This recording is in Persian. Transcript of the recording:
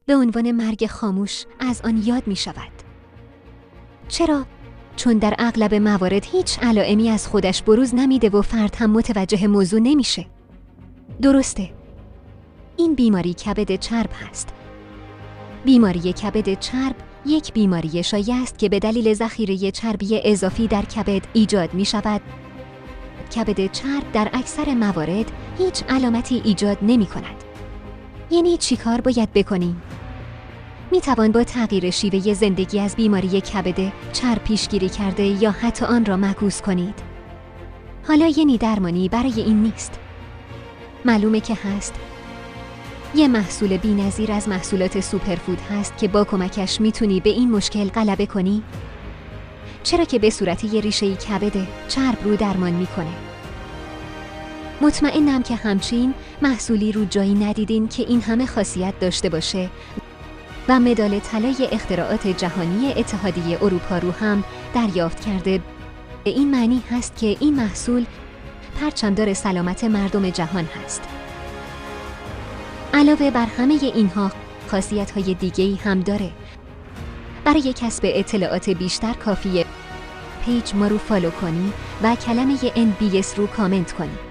به عنوان مرگ خاموش از آن یاد می شود. چرا؟ چون در اغلب موارد هیچ علائمی از خودش بروز نمیده و فرد هم متوجه موضوع نمیشه. درسته. این بیماری کبد چرب هست. بیماری کبد چرب یک بیماری شایع است که به دلیل ذخیره چربی اضافی در کبد ایجاد می شود. کبد چرب در اکثر موارد هیچ علامتی ایجاد نمی کند. یعنی چی کار باید بکنیم؟ می توان با تغییر شیوه زندگی از بیماری کبد چرب پیشگیری کرده یا حتی آن را معکوس کنید. حالا یعنی درمانی برای این نیست. معلومه که هست. یه محصول بی‌نظیر از محصولات سوپرفود هست که با کمکش میتونی به این مشکل غلبه کنی؟ چرا که به صورت یه ریشه کبد چرب رو درمان میکنه. مطمئنم که همچین محصولی رو جایی ندیدین که این همه خاصیت داشته باشه و مدال طلای اختراعات جهانی اتحادیه اروپا رو هم دریافت کرده. به این معنی هست که این محصول پرچمدار سلامت مردم جهان هست. علاوه بر همه اینها خاصیت‌های دیگه‌ای هم داره. برای کسب اطلاعات بیشتر کافیه پیج ما رو فالو کنی و کلمه NBS رو کامنت کنی.